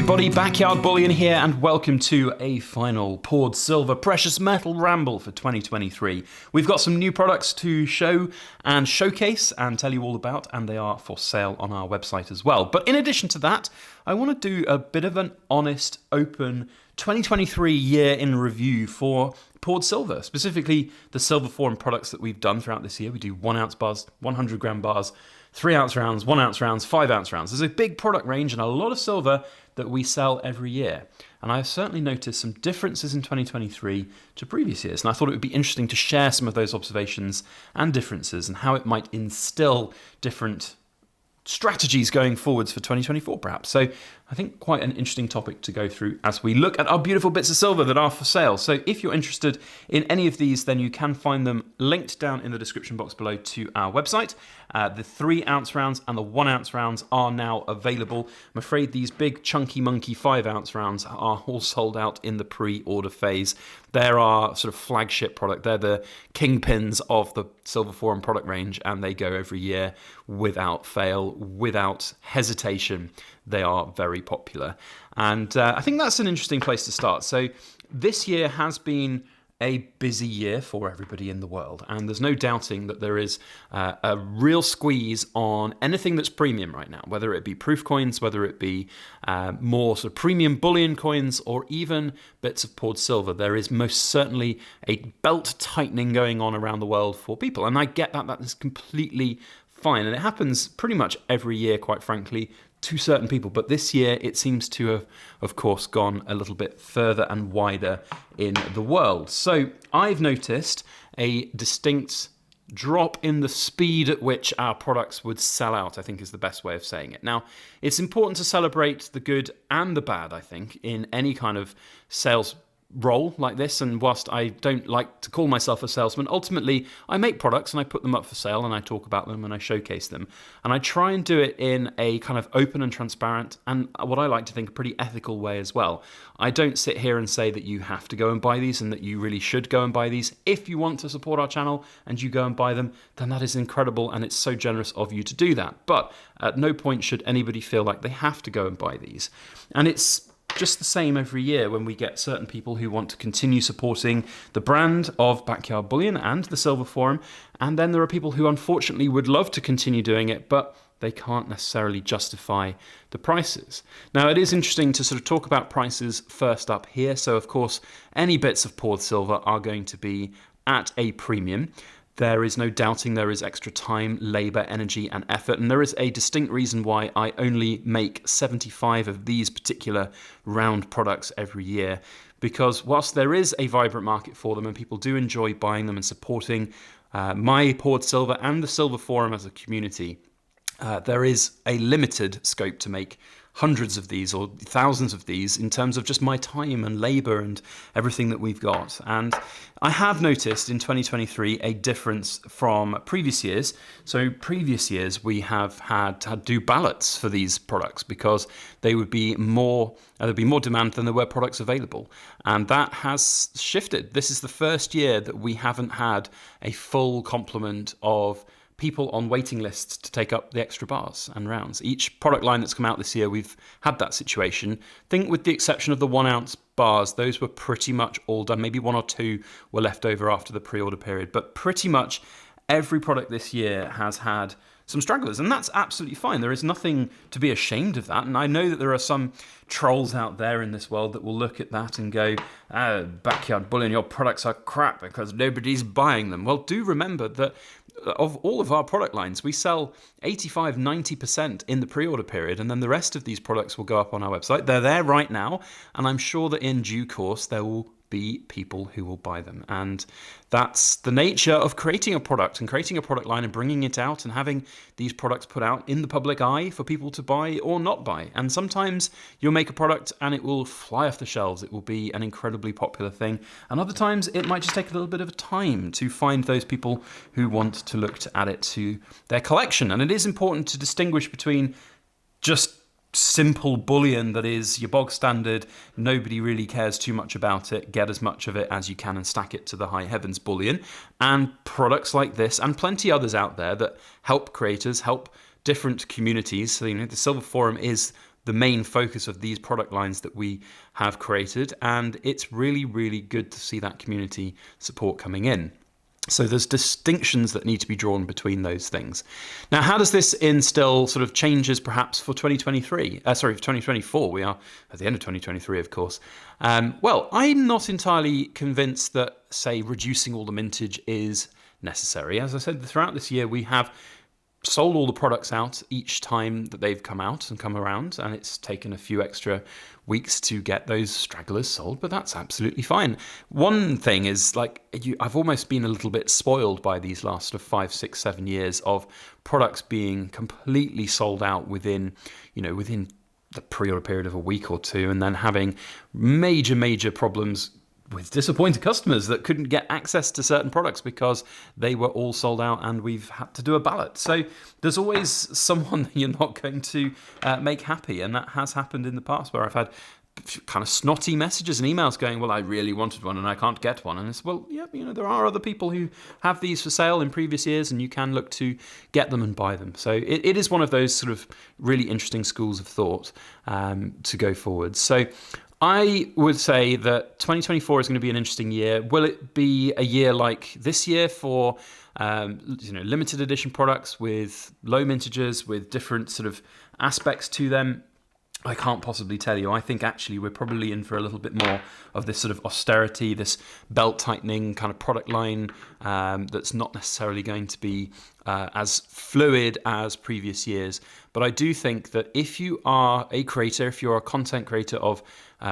everybody, Backyard Bullion here, and welcome to a final poured silver precious metal ramble for 2023. We've got some new products to show and showcase and tell you all about, and they are for sale on our website as well. But in addition to that, I want to do a bit of an honest, open 2023 year in review for poured silver, specifically the silver forum products that we've done throughout this year. We do 1 ounce bars, 100 gram bars, 3 ounce rounds, 1 ounce rounds, 5 ounce rounds. There's a big product range and a lot of silver that we sell every year. And I've certainly noticed some differences in 2023 to previous years. And I thought it would be interesting to share some of those observations and differences and how it might instill different strategies going forwards for 2024 perhaps. So I think quite an interesting topic to go through as we look at our beautiful bits of silver that are for sale. So if you're interested in any of these, then you can find them linked down in the description box below to our website. The 3 ounce rounds and the 1 ounce rounds are now available. I'm afraid these big chunky monkey 5 ounce rounds are all sold out in the pre-order phase. They're our sort of flagship product. They're the kingpins of the Silver Forum product range, and they go every year without fail, without hesitation. They are very popular. And I think that's an interesting place to start. So this year has been a busy year for everybody in the world, and there's no doubting that there is a real squeeze on anything that's premium right now, whether it be proof coins, whether it be more sort of premium bullion coins, or even bits of poured silver. There is most certainly a belt tightening going on around the world for people, and I get that. That is completely fine, and it happens pretty much every year, quite frankly, to certain people. But this year it seems to have, of course, gone a little bit further and wider in the world. So I've noticed a distinct drop in the speed at which our products would sell out, I think is the best way of saying it. Now, it's important to celebrate the good and the bad, I think, in any kind of sales role like this. And whilst I don't like to call myself a salesman, ultimately I make products and I put them up for sale and I talk about them and I showcase them, and I try and do it in a kind of open and transparent and what I like to think a pretty ethical way as well. I don't sit here and say that you have to go and buy these and that you really should go and buy these. If you want to support our channel and you go and buy them, then that is incredible and it's so generous of you to do that. But at no point should anybody feel like they have to go and buy these. And it's just the same every year when we get certain people who want to continue supporting the brand of Backyard Bullion and the Silver Forum, and then there are people who unfortunately would love to continue doing it, but they can't necessarily justify the prices. Now, it is interesting to sort of talk about prices first up here. So, of course, any bits of poured silver are going to be at a premium. There is no doubting there is extra time, labor, energy, and effort, and there is a distinct reason why I only make 75 of these particular round products every year, because whilst there is a vibrant market for them and people do enjoy buying them and supporting my poured silver and the Silver Forum as a community, there is a limited scope to make hundreds of these or thousands of these in terms of just my time and labor and everything that we've got. And I have noticed in 2023 a difference from previous years. So previous years we have had to do ballots for these products because they would be there'd be more demand than there were products available. And that has shifted. This is the first year that we haven't had a full complement of people on waiting lists to take up the extra bars and rounds. Each product line that's come out this year, we've had that situation. I think with the exception of the 1 ounce bars, those were pretty much all done. Maybe 1 or 2 were left over after the pre-order period, but pretty much every product this year has had some stragglers, and that's absolutely fine. There is nothing to be ashamed of that, and I know that there are some trolls out there in this world that will look at that and go, Backyard Bullion, your products are crap because nobody's buying them. Well, do remember that of all of our product lines, we sell 85-90% in the pre-order period, and then the rest of these products will go up on our website. They're there right now, and I'm sure that in due course there will be people who will buy them. And that's the nature of creating a product and creating a product line and bringing it out and having these products put out in the public eye for people to buy or not buy. And sometimes you'll make a product and it will fly off the shelves. It will be an incredibly popular thing. And other times it might just take a little bit of time to find those people who want to look to add it to their collection. And it is important to distinguish between just simple bullion that is your bog standard, nobody really cares too much about it, get as much of it as you can and stack it to the high heavens bullion, and products like this and plenty others out there that help creators, help different communities. So, the Silver Forum is the main focus of these product lines that we have created. And it's really, really good to see that community support coming in. So there's distinctions that need to be drawn between those things. Now, how does this instill sort of changes perhaps for 2023? For 2024. We are at the end of 2023, of course. Well, I'm not entirely convinced that, say, reducing all the mintage is necessary. As I said, throughout this year, we have sold all the products out each time that they've come out and come around, and it's taken a few extra weeks to get those stragglers sold, but that's absolutely fine. One thing is, like, I've almost been a little bit spoiled by these last sort of 5, 6, 7 years of products being completely sold out within the pre-order period of a week or two, and then having major problems with disappointed customers that couldn't get access to certain products because they were all sold out and we've had to do a ballot. So there's always someone that you're not going to make happy. And that has happened in the past where I've had kind of snotty messages and emails going, well, I really wanted one and I can't get one. And it's, well, yeah, there are other people who have these for sale in previous years and you can look to get them and buy them. So it is one of those sort of really interesting schools of thought to go forward. So I would say that 2024 is going to be an interesting year. Will it be a year like this year for limited edition products with low mintages, with different sort of aspects to them? I can't possibly tell you. I think actually we're probably in for a little bit more of this sort of austerity, this belt tightening kind of product line that's not necessarily going to be as fluid as previous years. But I do think that if you are a creator, if you're a content creator of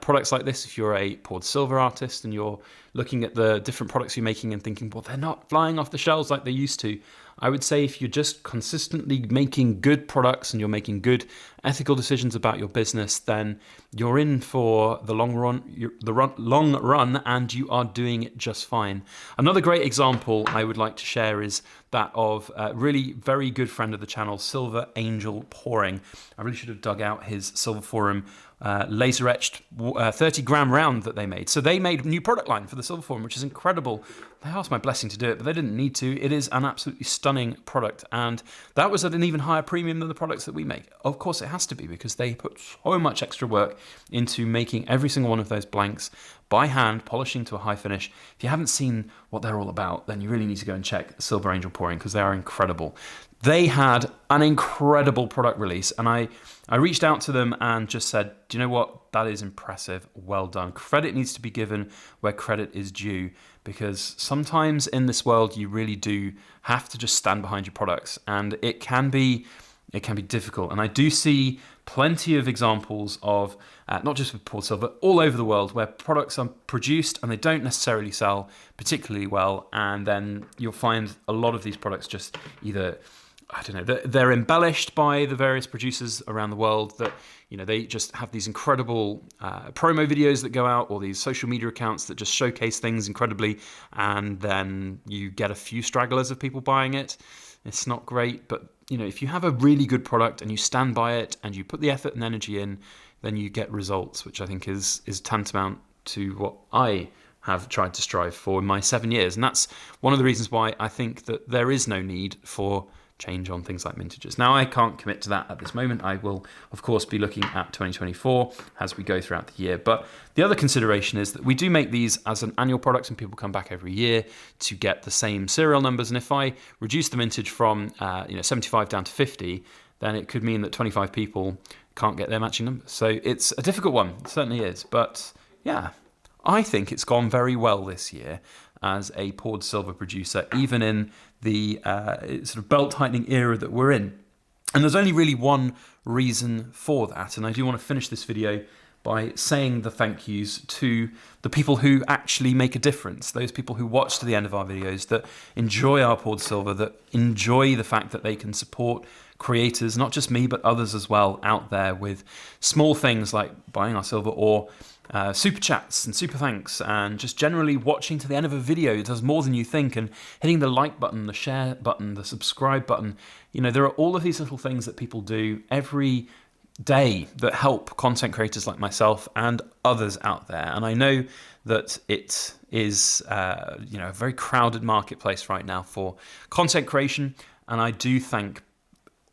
products like this, if you're a poured silver artist and you're looking at the different products you're making and thinking, well, they're not flying off the shelves like they used to, I would say if you're just consistently making good products and you're making good ethical decisions about your business, then you're in for the long run, and you are doing it just fine. Another great example I would like to share is that of a really very good friend of the channel, Silver Angel Pouring. I really should have dug out his Silver Forum laser etched 30-gram round that they made. So they made a new product line for the Silver Forum, which is incredible. They asked my blessing to do it, but they didn't need to. It is an absolutely stunning product, and that was at an even higher premium than the products that we make. Of course, it has to be, because they put so much extra work into making every single one of those blanks by hand, polishing to a high finish. If you haven't seen what they're all about, then you really need to go and check Silver Angel Pouring, because they are incredible. They had an incredible product release, and I reached out to them and just said, do you know what? That is impressive. Well done. Credit needs to be given where credit is due, because sometimes in this world you really do have to just stand behind your products, and it can be difficult. And I do see plenty of examples of, not just with poured silver, all over the world, where products are produced and they don't necessarily sell particularly well, and then you'll find a lot of these products just either, I don't know, they're embellished by the various producers around the world, that they just have these incredible promo videos that go out, or these social media accounts that just showcase things incredibly, and then you get a few stragglers of people buying it. It's not great, but if you have a really good product and you stand by it and you put the effort and energy in, then you get results, which I think is tantamount to what I have tried to strive for in my 7 years. And that's one of the reasons why I think that there is no need for change on things like mintages. Now, I can't commit to that at this moment. I will, of course, be looking at 2024 as we go throughout the year. But the other consideration is that we do make these as an annual product, and people come back every year to get the same serial numbers. And if I reduce the mintage from 75 down to 50, then it could mean that 25 people can't get their matching numbers. So it's a difficult one. It certainly is. But yeah, I think it's gone very well this year as a poured silver producer, even in the sort of belt tightening era that we're in. And there's only really one reason for that. And I do want to finish this video by saying the thank yous to the people who actually make a difference, those people who watch to the end of our videos, that enjoy our poured silver, that enjoy the fact that they can support creators, not just me, but others as well out there, with small things like buying our silver, or super chats and super thanks, and just generally watching to the end of a video. It does more than you think, and hitting the like button, the share button, the subscribe button. There are all of these little things that people do every day that help content creators like myself and others out there. And I know that it is a very crowded marketplace right now for content creation, and I do thank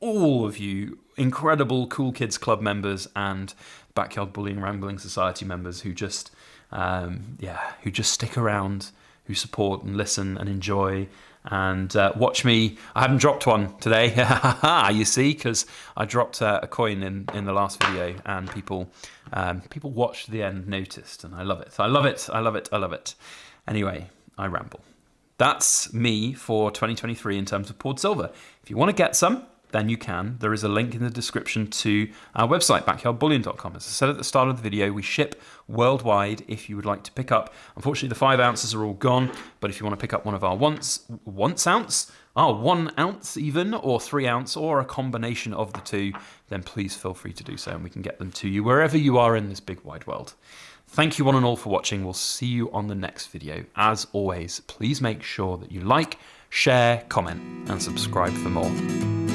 all of you incredible Cool Kids Club members and Backyard Bullying Wrangling Society members who just, who just stick around, who support and listen and enjoy and watch me. I haven't dropped one today, you see, because I dropped a coin in the last video, and people watched the end, noticed, and I love it. I love it. I love it. I love it. Anyway, I ramble. That's me for 2023 in terms of poured silver. If you want to get some, then you can. There is a link in the description to our website, backyardbullion.com. As I said at the start of the video, we ship worldwide if you would like to pick up. Unfortunately, the 5 ounces are all gone, but if you want to pick up one of our 1 ounce even, or 3 ounce, or a combination of the two, then please feel free to do so, and we can get them to you wherever you are in this big wide world. Thank you one and all for watching. We'll see you on the next video. As always, please make sure that you like, share, comment, and subscribe for more.